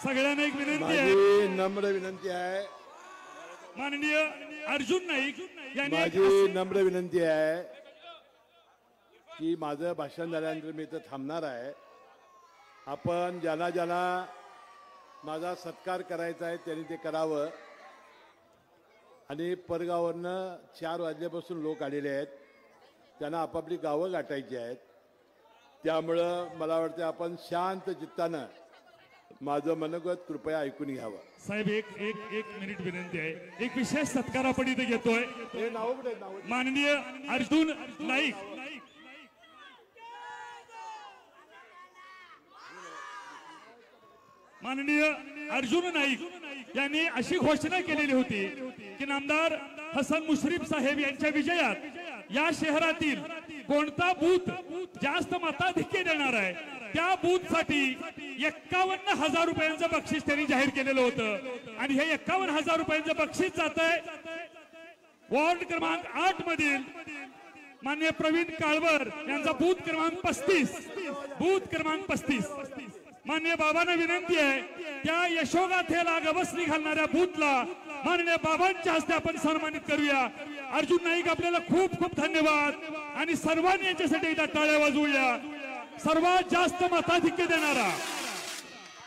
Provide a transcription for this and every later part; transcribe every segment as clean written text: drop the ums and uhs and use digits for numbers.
सगळ्यांना एक विनंती आहे, माझी नम्र विनंती आहे, माननीय अर्जुन नाईक यांनी माझी नम्र विनंती आहे की माझं भाषण झाल्यानंतर मी इथं थांबणार आहे. आपण ज्याला ज्याला माझा सत्कार करायचा आहे त्यांनी ते करावं. आणि परगावावरनं 4 वाजल्यापासून लोक आलेले आहेत, त्यांना आपापली गावं गाठायची आहेत. त्यामुळं मला वाटतं आपण शांत चित्तानं माझं मनोगत कृपया ऐकून घ्यावं. साहेब एक एक एक मिनिट विनंती आहे, एक विशेष सत्कार आपण इथे घेतोय. हे नाव कुठे आहेत? नाव माननीय अर्जुन नाईक माननीय अर्जुन नाईक यांनी अशी घोषणा केलेली होती की नामदार हसन मुश्रीफ साहेब यांच्या विजयात या शहरातील कोणता बूथ जास्त मताधिक्य देणार आहे त्या बूथ साठी 51,000 रुपयांचं बक्षीस त्यांनी जाहीर केलेलं होतं. आणि हे 51,000 रुपयांचं बक्षीस जात आहे वॉर्ड क्रमांक 8 मधील माननीय प्रवीण काळवर यांचा बूथ क्रमांक 35 बूथ क्रमांक 35. माननीय बाबांना विनंती आहे त्या यशोगाथेला गवसणी घालणाऱ्या बूथला माननीय बाबांच्या हस्ते आपण सन्मानित करूया. अर्जुन नाईक आपल्याला खूप खूप धन्यवाद आणि सर्वांनी यांच्यासाठी एकदा टाळ्या वाजवूया. सर्वात जास्त मताधिक्य देणारा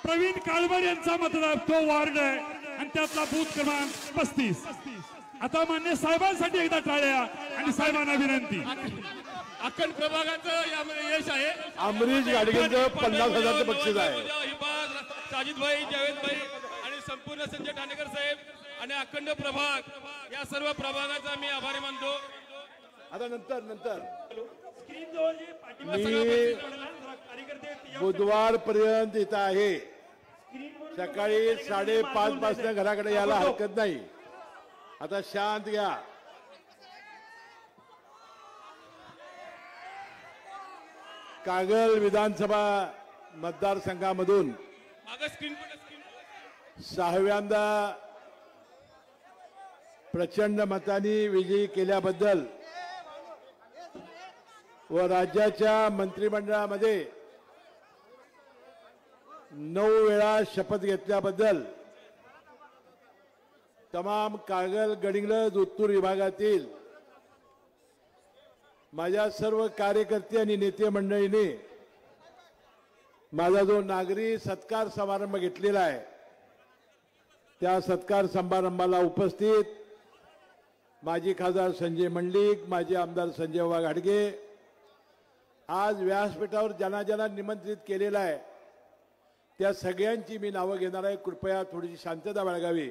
प्रवीण काळवर यांचा मतदार तो वार्ड आहे आणि त्यातला बूथ क्रमांक 35. आता मान्य साहेबांसाठी एकदा टाळ्या आणि साहेबांना विनंती. अखंड प्रभागाचं यामध्ये यश आहे. अमरीश गाडगेंचं 50,000चं बक्षीस आहे. साजिद भाई, जावेद भाई आणि संपूर्ण संजय ठाणेकर साहेब आणि अखंड प्रभाग या सर्व प्रभागाचा मी आभारी मानतो. आता नंतर मी बुधवारपर्यंत इथं आहे. सकाळी 5:30 वाजता घराकडे यायला हरकत नाही. आता शांत घ्या. कागल विधानसभा मतदारसंघामधून 6व्यांदा प्रचंड मतांनी विजयी केल्याबद्दल व राज्याच्या मंत्रिमंडळामध्ये 9 वेळा शपथ घेतल्याबद्दल तमाम कागल, गडिंग्लज, उत्तूर विभागातील माझ्या सर्व कार्यकर्ते आणि नेते मंडळींनी माझा जो नागरी सत्कार समारंभ घेतलेला आहे त्या सत्कार समारंभाला उपस्थित माजी खासदार संजय मंडलिक, माजी आमदार संजय बाबा घाटगे, आज व्यासपीठावर ज्यांना ज्यांना निमंत्रित केलेलं आहे त्या सगळ्यांची मी नावं घेणार आहे. कृपया थोडीशी शांतता बाळगावी,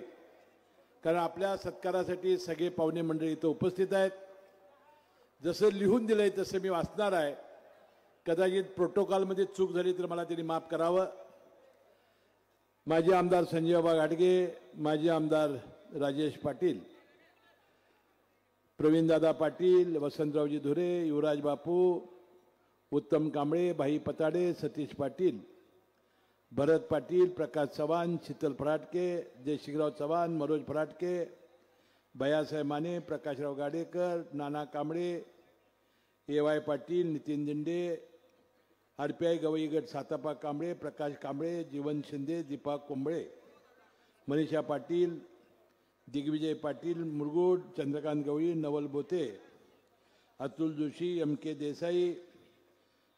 कारण आपल्या सत्कारासाठी सगळे पाहुणे मंडळी इथं उपस्थित आहेत. जसं लिहून दिलंय तसं मी वाचणार आहे. कदाचित प्रोटोकॉलमध्ये चूक झाली तर मला त्यांनी माफ करावं. माजी आमदार संजय बाबा घाटगे, माजी आमदार राजेश पाटील, प्रवीणदादा पाटील, वसंतरावजी धुरे, युवराज बापू, उत्तम कांबळे, भाई पताडे, सतीश पाटील, भरत पाटील, प्रकाश चव्हाण, शीतल फराटके, जयशिंगराव चव्हाण, मनोज फराटके, भैयासाहेब माने, प्रकाशराव गाडेकर, नाना कांबळे, ए.वाय. पाटील, नितीन दिंडे, आर.पी.आय. गवई गट सातापा कांबळे, प्रकाश कांबळे, जीवन शिंदे, दीपा कोंबळे, मनीषा पाटील, दिग्विजय पाटील, मुरगुड, चंद्रकांत गवळी, नवल बोते, अतुल जोशी, एम.के. देसाई,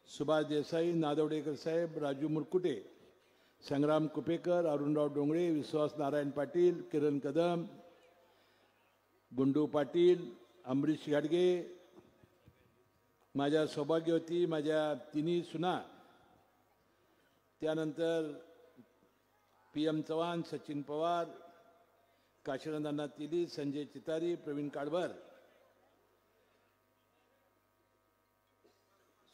सुभाष देसाई, नादवडेकर साहेब, राजू मुरकुटे, संग्राम कुपेकर, अरुणराव डोंगळे, विश्वास नारायण पाटील, किरण कदम, गुंडू पाटील, अमरीश घाटगे, माझ्या सौभाग्यवती माझ्या तिन्ही सुना, त्यानंतर PM चव्हाण, सचिन पवार, काशीनाथांना तिली, संजय चितारी, प्रवीण काळभर,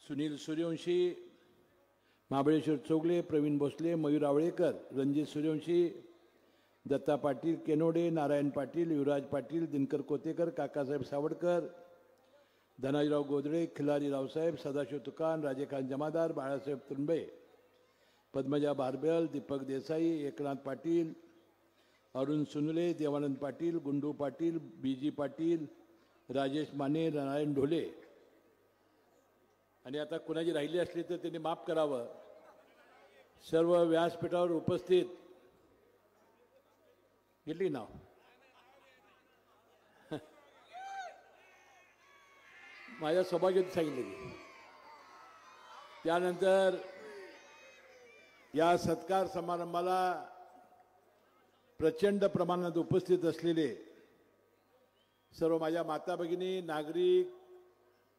सुनील सूर्यवंशी, महाबळेश्वर चौगले, प्रवीण भोसले, मयूर आवळेकर, रणजित सूर्यवंशी, दत्ता पाटील केनोडे, नारायण पाटील, युवराज पाटील, दिनकर कोतेकर, काकासाहेब सावडकर, धनाजीराव गोदडे, खिलारी रावसाहेब, सदाशिव तुकान, राजेखान जमादार, बाळासाहेब तुंबे, पद्मजा बारबेल, दीपक देसाई, एकनाथ पाटील, अरुण सुनुले, देवानंद पाटील, गुंडू पाटील, BG पाटील, राजेश माने, नारायण ढोले. आणि आता कुणाची राहिली असली तर त्यांनी माफ करावं. सर्व व्यासपीठावर उपस्थित घेतली नाव माझ्या सौभाग्यात सांगितले की त्यानंतर या सत्कार समारंभाला प्रचंड प्रमाणात उपस्थित असलेले सर्व माझ्या माता भगिनी, नागरिक,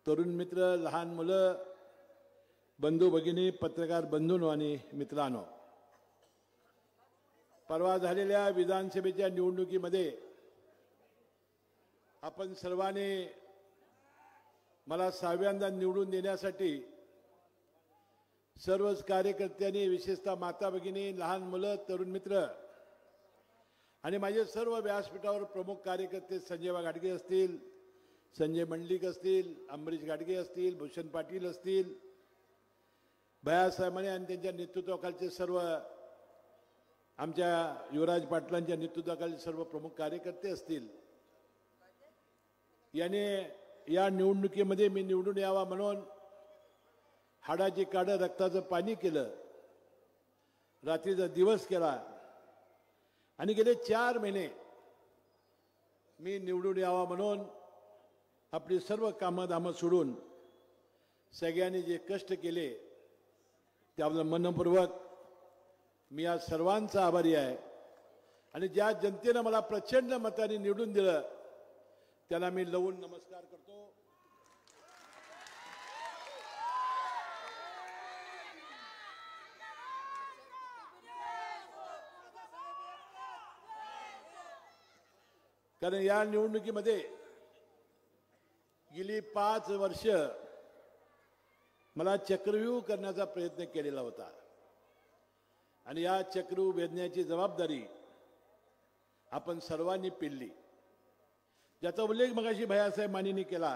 तरुण मित्र, लहान मुलं, बंधू भगिनी, पत्रकार बंधूंनो आणि मित्रांनो, परवा झालेल्या विधानसभेच्या निवडणुकीमध्ये आपण सर्वांनी मला 6व्यांदा निवडून देण्यासाठी सर्वच कार्यकर्त्यांनी, विशेषतः माता भगिनी, लहान मुलं, तरुण मित्र आणि माझे सर्व व्यासपीठावर प्रमुख कार्यकर्ते संजय घाटगे असतील, संजय मंडलिक असतील, अमरीश घाटगे असतील, भूषण पाटील असतील, भैयासाहेब माने आणि त्यांच्या नेतृत्वाखालचे सर्व आमच्या युवराज पाटलांच्या नेतृत्वाखालील सर्व प्रमुख कार्यकर्ते असतील, याने या निवडणुकीमध्ये मी निवडून यावा म्हणून हाडाची काढं रक्ताचं पाणी केलं, रात्रीचा दिवस केला आणि गेले 4 महिने मी निवडून यावा म्हणून आपली सर्व कामं सोडून सगळ्यांनी जे कष्ट केले त्याबद्दल मनपूर्वक मी आज सर्वांचा आभारी आहे. आणि ज्या जनतेनं मला प्रचंड मताने निवडून दिलं त्याला मी लवून नमस्कार करतो. कारण या निवडणुकीमध्ये गेली 5 वर्ष मला चक्रव्यूह करण्याचा प्रयत्न केलेला होता आणि या चक्रव्यूह भेदण्याची जबाबदारी आपण सर्वांनी पेलली. ज्याचा उल्लेख मगाशी भैयासाहेब मानेंनी केला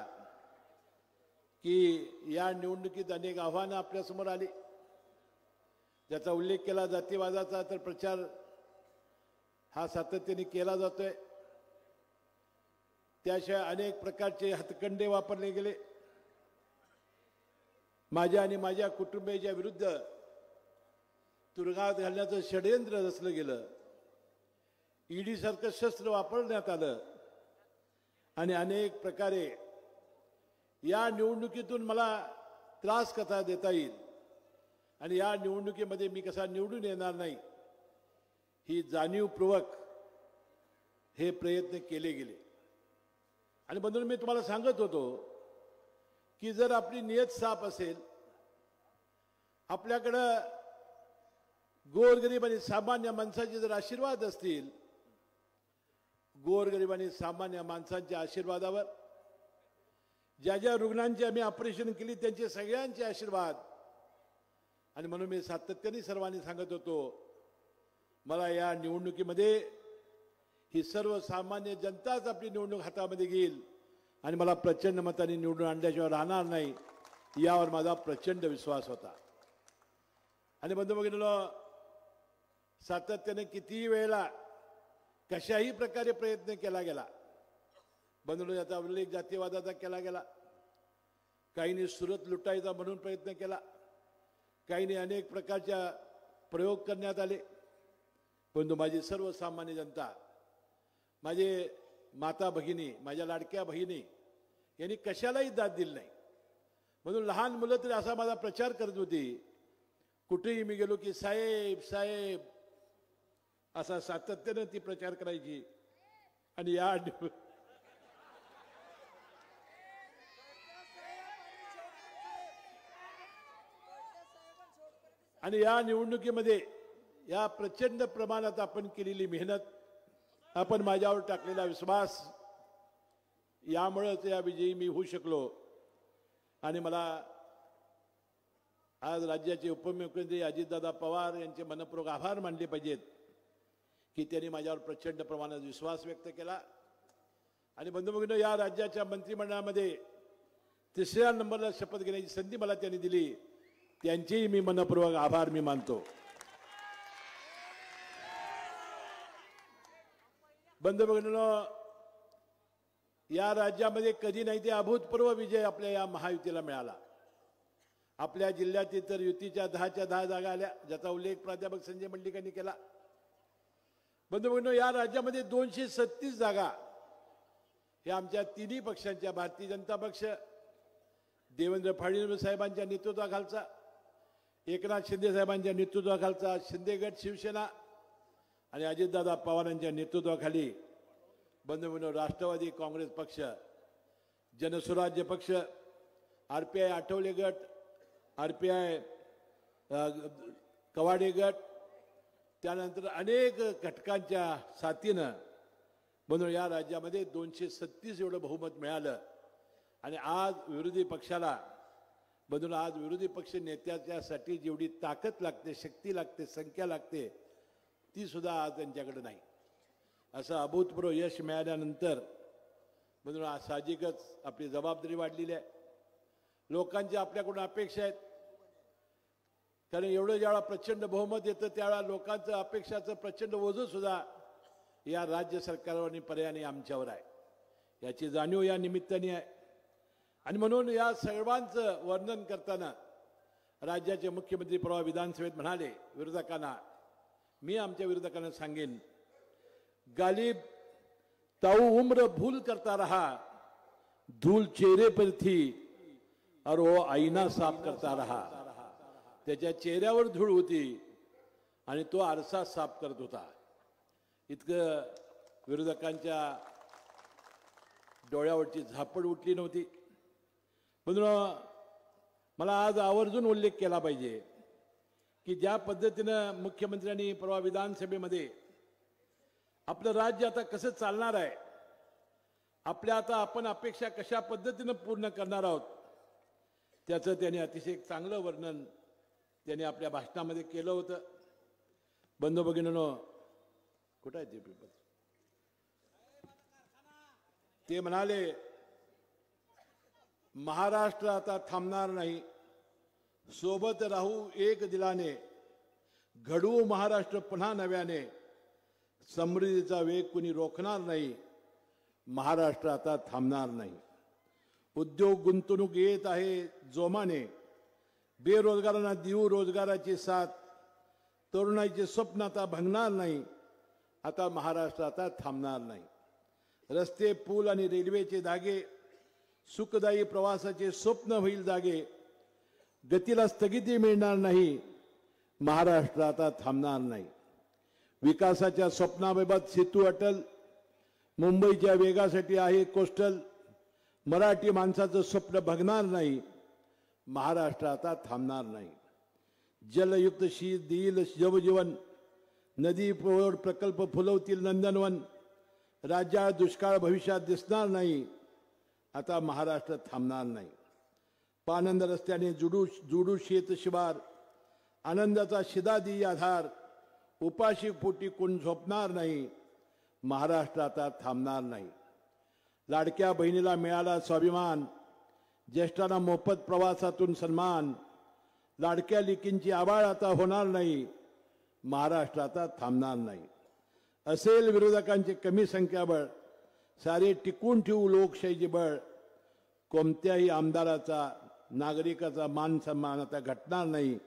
की या निवडणुकीत अनेक आव्हानं आपल्यासमोर आली. ज्याचा उल्लेख केला जातीवादाचा, तर प्रचार हा सातत्याने केला जातोय. त्याशिवाय अनेक प्रकारचे हतकंडे वापरले गेले. माझ्या आणि माझ्या कुटुंबियाच्या विरुद्ध तुरुंगात घालण्याचं षडयंत्र रचलं गेलं. ईडी सारखं शस्त्र वापरण्यात आलं आणि अनेक प्रकारे या निवडणुकीतून मला त्रास कसा देता येईल आणि या निवडणुकीमध्ये मी कसा निवडून येणार नाही ही जाणीवपूर्वक हे प्रयत्न केले गेले. आणि बंधूंनो, मी तुम्हाला सांगत होतो की जर आपली नियत साफ असेल, आपल्याकडं गोरगरीब आणि सामान्य माणसाचे जर आशीर्वाद असतील, गोरगरीब आणि सामान्य माणसांच्या आशीर्वादावर, ज्या ज्या रुग्णांची आम्ही ऑपरेशन केली त्यांचे सगळ्यांचे आशीर्वाद, आणि म्हणून मी सातत्याने सर्वांनी सांगत होतो मला या निवडणुकीमध्ये ही सर्वसामान्य जनताच आपली निवडणूक हातामध्ये घेईल आणि मला प्रचंड मताने निवडून आणल्याशिवाय राहणार नाही यावर माझा प्रचंड विश्वास होता. आणि बंधू भगिनींनो, सातत्याने कितीही वेळेला कशाही प्रकारे प्रयत्न केला गेला. बंधूंनो, याचा उल्लेख जातीवादाचा केला गेला. काहींनी सुरत लुटायचा म्हणून प्रयत्न केला. काहींनी अनेक प्रकारच्या प्रयोग करण्यात आले. परंतु माझी सर्वसामान्य जनता, माझे माता भगिनी, माझ्या लाडक्या बहिणी यांनी कशालाही दाद दिली नाही. म्हणून लहान मुलं तरी असा माझा प्रचार करत होती. कुठेही मी गेलो की साहेब साहेब असा सातत्यानं ती प्रचार करायची. आणि या निवडणुकीमध्ये या प्रचंड प्रमाणात आपण केलेली मेहनत, आपण माझ्यावर टाकलेला विश्वास, यामुळेच या विजयी मी होऊ शकलो. आणि मला आज राज्याचे उपमुख्यमंत्री अजितदादा पवार यांचे मनपूर्वक आभार मानले पाहिजेत की त्यांनी माझ्यावर प्रचंड प्रमाणात विश्वास व्यक्त केला. आणि बंधू भगिनींनो, या राज्याच्या मंत्रिमंडळामध्ये 3ऱ्या नंबरला शपथ घेण्याची संधी मला त्यांनी दिली, त्यांचेही मी मनपूर्वक आभार मी मानतो. बंधू भगिनींनो, या राज्यामध्ये कधी नाही ते अभूतपूर्व विजय आपल्या या महायुतीला मिळाला. आपल्या जिल्ह्यातील तर युतीच्या 10च्या 10 जागा आल्या, ज्याचा उल्लेख प्राध्यापक संजय मंडलिकांनी केला. बंधुभगिनींनो, या राज्यामध्ये 236 जागा हे आमच्या तिन्ही पक्षांच्या, भारतीय जनता पक्ष, देवेंद्र फडणवीस साहेबांच्या नेतृत्वाखालचा, एकनाथ शिंदे साहेबांच्या नेतृत्वाखालचा शिंदे गट शिवसेना आणि अजितदादा पवारांच्या नेतृत्वाखाली बंधुभगिनींनो राष्ट्रवादी काँग्रेस पक्ष, जनसुराज्य पक्ष, आरपीआय आठवले गट, आरपीआय कवाडे गट, त्यानंतर अनेक घटकांच्या साथीनं म्हणून या राज्यामध्ये 236 एवढं बहुमत मिळालं. आणि आज विरोधी पक्षाला म्हणून आज विरोधी पक्ष नेत्याच्यासाठी जेवढी ताकद लागते, शक्ती लागते, संख्या लागते, ती सुद्धा आज त्यांच्याकडे नाही. असं अभूतपूर्व यश मिळाल्यानंतर म्हणून आज साहजिकच आपली जबाबदारी वाढलेली आहे. लोकांची आपल्याकडून अपेक्षा आहेत, कारण एवढं ज्यावेळा प्रचंड बहुमत येतं त्यावेळा लोकांचं अपेक्षाचं प्रचंड ओझं सुद्धा या राज्य सरकारवर आणि पर्यायाने आमच्यावर आहे. याची जाणीव या निमित्ताने आहे. आणि म्हणून या सर्वांचं वर्णन करताना राज्याचे मुख्यमंत्री परवा विधानसभेत म्हणाले विरोधकांना, मी आमच्या विरोधकांना सांगेन, गालिब ताऊ उम्र भूल करता रहा, धूल चेहरे पर थी और वो आईना साफ करता रहा. त्याच्या चेहऱ्यावर धूळ होती आणि तो आरसा साफ करत होता. इतकं विरोधकांच्या डोळ्यावरची झापड उठली नव्हती. म्हणून मला आज आवर्जून उल्लेख केला पाहिजे की ज्या पद्धतीनं मुख्यमंत्र्यांनी परवा विधानसभेमध्ये आपलं राज्य आता कसं चालणार आहे, आपल्या आता आपण अपेक्षा कशा पद्धतीनं पूर्ण करणार आहोत, त्याचं त्यांनी अतिशय चांगलं वर्णन त्यांनी आपल्या भाषणामध्ये केलं होतं. बंधू-भगिनींनो, कुठं आहे ते पेपर? ते म्हणाले, महाराष्ट्र आता थांबणार नाही, सोबत राहू एक दिलाने, घडवू महाराष्ट्र पुन्हा नव्याने, समृद्धीचा वेग कुणी रोखणार नाही, महाराष्ट्र आता थांबणार नाही. उद्योग गुंतवणूक येत आहे जोमाने, बेरोजगारांना देऊ रोजगाराची साथ, तरुणाईचे स्वप्न आता भंगणार नाही, आता महाराष्ट्र आता थांबणार नाही. रस्ते, पूल आणि रेल्वेचे धागे, सुखदायी प्रवासाचे स्वप्न होईल जागे, गतीला स्थगिती मिळणार नाही, महाराष्ट्र आता थांबणार नाही. विकासाच्या स्वप्नाबाबत सेतू अटल, मुंबईच्या वेगासाठी आहे कोस्टल, मराठी माणसाचं स्वप्न भगणार नाही, महाराष्ट्र आता थांबणार नाही. जलयुक्त शीत देईल जवजीवन, नदी प्रौढ प्रकल्प फुलवतील नंदनवन, राज्यात दुष्काळ भविष्यात दिसणार नाही, आता महाराष्ट्र थांबणार नाही. पानंद रस्त्याने जुडू शेत शिवार, आनंदाचा शिदा देई आधार, उपाशी पोटी कोण झोपणार नाही, महाराष्ट्र आता थांबणार नाही. लाडक्या बहिणीला मिळाला स्वाभिमान, ज्येष्ठांना मोफत प्रवासातून सन्मान, लाडक्या लेकींची आबाळ आता होणार नाही, महाराष्ट्र आता थांबणार नाही. असेल विरोधकांचे कमी संख्याबळ, सारे टिकून ठेवू लोकशाहीचे बळ, कोणत्याही आमदाराचा नागरिकाचा मान सन्मान आता घटणार नाही,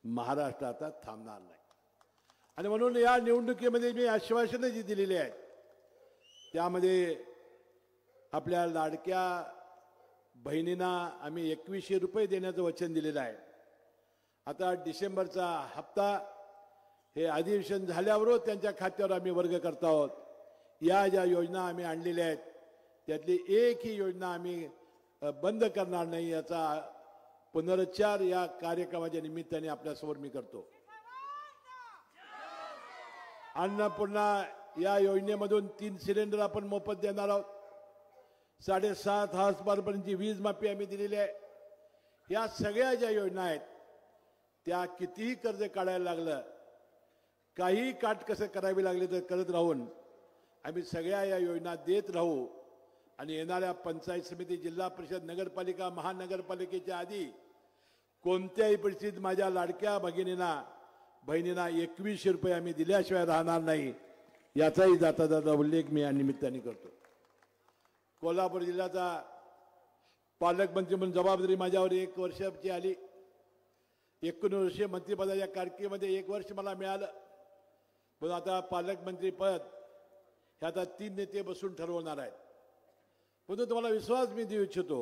महाराष्ट्र आता थांबणार नाही. आणि म्हणून या निवडणुकीमध्ये मी आश्वासनं जी दिलेली आहेत त्यामध्ये आपल्या लाडक्या बहिणींना आम्ही 2100 रुपये देण्याचं वचन दिलेलं आहे. आता डिसेंबरचा हप्ता हे अधिवेशन झाल्यावर त्यांच्या खात्यावर आम्ही वर्ग करत आहोत. या ज्या योजना आम्ही आणलेल्या आहेत त्यातली एकही योजना आम्ही बंद करणार नाही, याचा पुनरुच्चार या कार्यक्रमाच्या निमित्ताने आपल्यासमोर मी करतो. अन्नपूर्णा या योजनेमधून 3 सिलेंडर आपण मोफत देणार आहोत. 7.5 हॉर्सपावरपर्यंतची वीज माफी आम्ही दिलेली आहे. या सगळ्या ज्या योजना आहेत त्या कितीही कर्ज काढायला लागलं, काही काटकसर करावी लागली तर करत राहून आम्ही सगळ्या या योजना देत राहू. आणि येणाऱ्या पंचायत समिती, जिल्हा परिषद, नगरपालिका, महानगरपालिकेच्या आधी कोणत्याही परिस्थितीत माझ्या लाडक्या बहिणींना 2100 रुपये आम्ही दिल्याशिवाय राहणार नाही, याचाही जाता जाता उल्लेख मी या निमित्ताने करतो. कोल्हापूर जिल्ह्याचा पालकमंत्री म्हणून जबाबदारी माझ्यावर 1 वर्षाची आली. 19 वर्षीय मंत्रिपदाच्या कारकिर्दीमध्ये 1 वर्ष मला मिळालं. पण आता पालकमंत्री पद हे आता 3 नेते बसून ठरवणार आहेत. परंतु तुम्हाला विश्वास मी देऊ इच्छितो,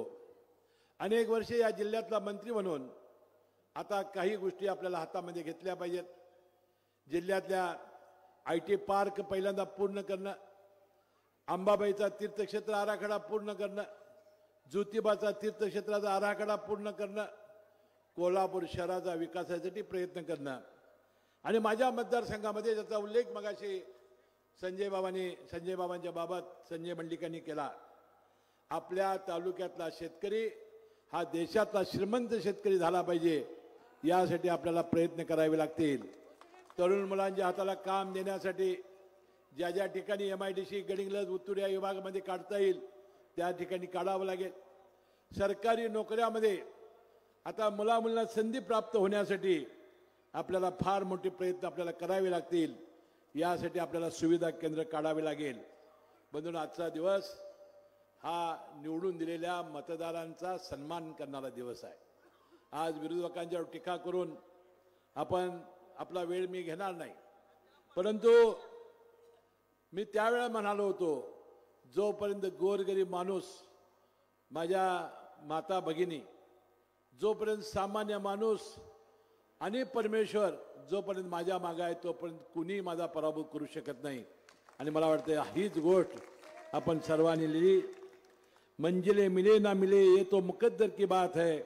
अनेक वर्षे या जिल्ह्यातला मंत्री म्हणून आता काही गोष्टी आपल्याला हातामध्ये घेतल्या पाहिजेत. जिल्ह्यातल्या IT पार्क पहिल्यांदा पूर्ण करणं, अंबाबाईचा तीर्थक्षेत्र आराखडा पूर्ण करणं, ज्योतिबाचा तीर्थक्षेत्राचा आराखडा पूर्ण करणं, कोल्हापूर शहराचा विकासासाठी प्रयत्न करणं आणि माझ्या मतदारसंघामध्ये ज्याचा उल्लेख मगाशी संजय बाबांच्या बाबत संजय मंडलिकांनी केला, आपल्या तालुक्यातला शेतकरी हा देशातला श्रीमंत शेतकरी झाला पाहिजे. यासाठी आपल्याला प्रयत्न करावे लागतील. तरुण मुलांच्या हाताला काम देण्यासाठी ज्या ज्या ठिकाणी MIDC गडिंग्लज उत्तूर या विभागामध्ये काढता येईल त्या ठिकाणी काढावं लागेल. सरकारी नोकऱ्यामध्ये आता मुलामुलींना संधी प्राप्त होण्यासाठी आपल्याला फार मोठे प्रयत्न आपल्याला करावे लागतील. यासाठी आपल्याला सुविधा केंद्र काढावे लागेल. म्हणून आजचा दिवस हा निवडून दिलेल्या मतदारांचा सन्मान करणारा दिवस आहे. आज विरोधकांच्यावर टीका करून आपला वेळ मी घेणार नाही, परंतु मी त्यावेळेला म्हणालो होतो, जोपर्यंत गोरगरीब माणूस, माझ्या माता भगिनी, जोपर्यंत सामान्य माणूस आणि परमेश्वर जोपर्यंत माझ्या मागे आहे तोपर्यंत कुणी माझा पराभव करू शकत नाही. आणि मला वाटतं हीच गोष्ट आपण सर्वांनी लिहिली. मंजिले मिले ना मिले ये तो मुकद्दर की बात है,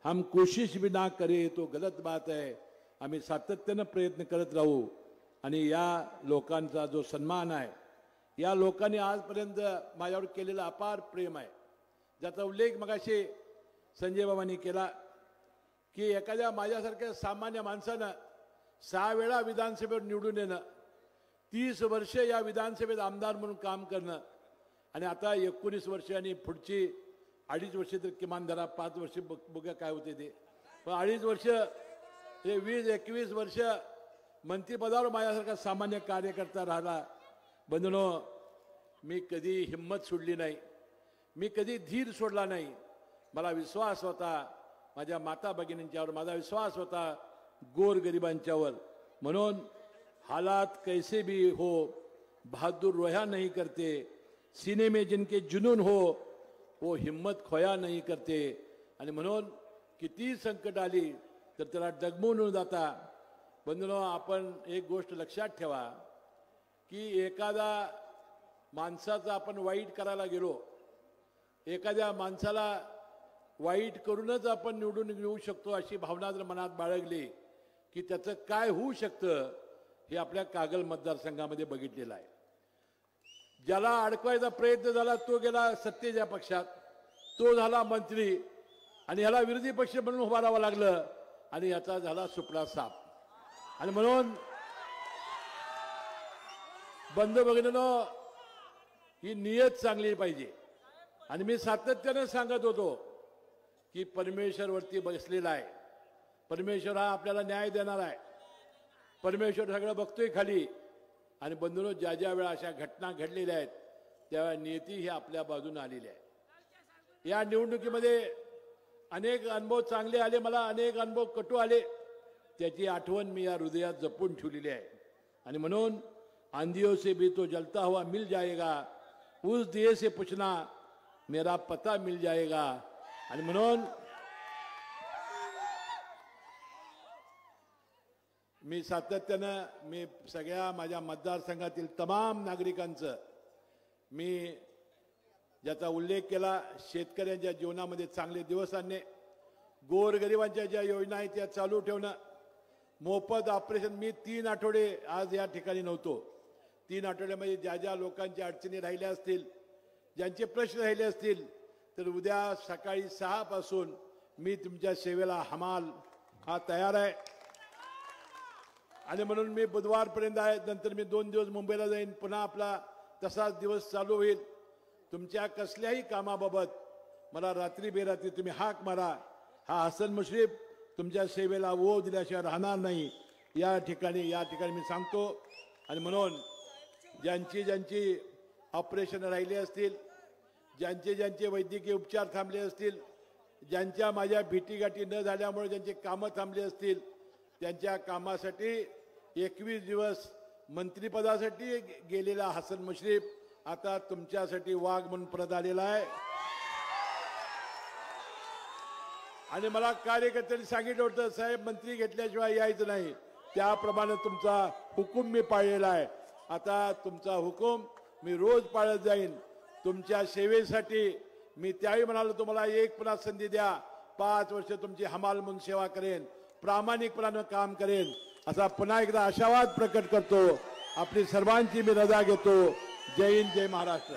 हम कोशिश भी ना करे तो गलत बात है. आम्ही सातत्यानं प्रयत्न करत राहू आणि या लोकांचा जो सन्मान आहे, या लोकांनी आजपर्यंत माझ्यावर केलेला अपार प्रेम आहे, ज्याचा उल्लेख मगाशी संजय बाबांनी केला की एखाद्या माझ्यासारख्या सामान्य माणसानं 6 वेळा विधानसभेवर निवडून येणं, 30 वर्ष या विधानसभेत आमदार म्हणून काम करणं आणि आता 19 वर्ष आणि पुढची 2.5 वर्ष तर किमान धरा, 5 वर्ष बघा काय होते ते, पण 2.5 वर्ष हे 20-21 वर्ष मंत्रिपदावर माझ्यासारखा सामान्य कार्यकर्ता राहिला. बंधूंनो, मी कधी हिंमत सोडली नाही, मी कधी धीर सोडला नाही. मला विश्वास होता माझ्या माता भगिनींच्यावर, माझा विश्वास होता गोरगरिबांच्यावर. म्हणून हालात कैसे भी हो बहादुर रोया नहीं करते, सीने में जिनके जुनून हो वो हिम्मत खोया नहीं करते. आणि म्हणून किती संकट आली तर त्याला डगमवून न जाता, बंधूंनो, आपण एक गोष्ट लक्षात ठेवा की एखादा माणसाचा आपण वाईट करायला गेलो, एखाद्या माणसाला वाईट करूनच आपण निवडून येऊ शकतो अशी भावना जर मनात बाळगली की त्याचं काय होऊ शकतं हे आपल्या कागल मतदारसंघामध्ये बघितलेलं आहे. ज्याला अडकवायचा प्रयत्न झाला तो गेला सत्तेच्या पक्षात, तो झाला मंत्री आणि ह्याला विरोधी पक्ष म्हणून उभा राहावं लागलं आणि याचा झाला सुपडा साप. आणि म्हणून बंधू भगिनींनो, ही नियत चांगली पाहिजे. आणि मी सातत्याने सांगत होतो की परमेश्वर वरती बसलेला आहे, परमेश्वर हा आपल्याला न्याय देणार आहे, परमेश्वर सगळं बघतोय खाली. आणि बंधूंनो, ज्या ज्या वेळा अशा घटना घडलेल्या आहेत त्यावेळा नियती ही आपल्या बाजूने आलेली आहे. या निवडणुकीमध्ये अनेक अनुभव चांगले आले, मला अनेक अनुभव कटू आले, त्याची आठवण मी या हृदयात जपून ठेवलेली आहे. आणि म्हणून आंधियों से भी तो जलता हुआ मिल जाएगा, उस दिए से पूछना मेरा पता मिल जाएगा. आणि म्हणून मी सातत्यानं मी सगळ्या माझ्या मतदारसंघातील तमाम नागरिकांचं मी ज्याचा उल्लेख केला, शेतकऱ्यांच्या जीवनामध्ये चांगले दिवस आणणे, गोरगरिबांच्या ज्या योजना आहेत त्या चालू ठेवणं, मोफत ऑपरेशन. मी 3 आठवडे आज या ठिकाणी नव्हतो. 3 आठवड्यामध्ये ज्या ज्या लोकांच्या अडचणी राहिल्या असतील, ज्यांचे प्रश्न राहिले असतील, तर उद्या सकाळी 6 पासून मी तुमच्या सेवेला हमाल हा तयार आहे. आणि म्हणून मी बुधवारपर्यंत आहे, नंतर मी 2 दिवस मुंबईला जाईन, पुन्हा आपला तसाच दिवस चालू होईल. तुमच्या कसल्याही कामाबाबत मला रात्री बेरात्री तुम्ही हाक मारा. हा हसन मुश्रीफ तुमच्या सेवेला वो दिल्याशिवाय राहणार नाही या ठिकाणी मी सांगतो. आणि म्हणून ज्यांची ऑपरेशन राहिली असतील, ज्यांचे वैद्यकीय उपचार थांबले असतील, ज्यांच्या माझ्या भेटीगाठी न झाल्यामुळे ज्यांचे कामं थांबले असतील, त्यांच्या कामासाठी 21 दिवस मंत्रिपदासाठी गेलेला हसन मुश्रीफ आता तुमच्यासाठी वाघ म्हणून परत आलेला आहे. आणि मला कार्यकर्त्यांनी सांगितलं होतं साहेब मंत्री घेतल्याशिवाय यायचं नाही, त्याप्रमाणे तुमचा हुकूम मी पाळलेला आहे. आता तुमचा हुकूम मी रोज पाळत जाईन. तुमच्या सेवेसाठी मी त्याही म्हणालो तुम्हाला एक पुन्हा संधी द्या, 5 वर्ष तुमची हमाल म्हणून सेवा करेन, प्रामाणिकपणानं काम करेन असा पुन्हा एकदा आशावाद प्रकट करतो. आपली सर्वांची मी रजा घेतो. जय हिंद, जय महाराष्ट्र.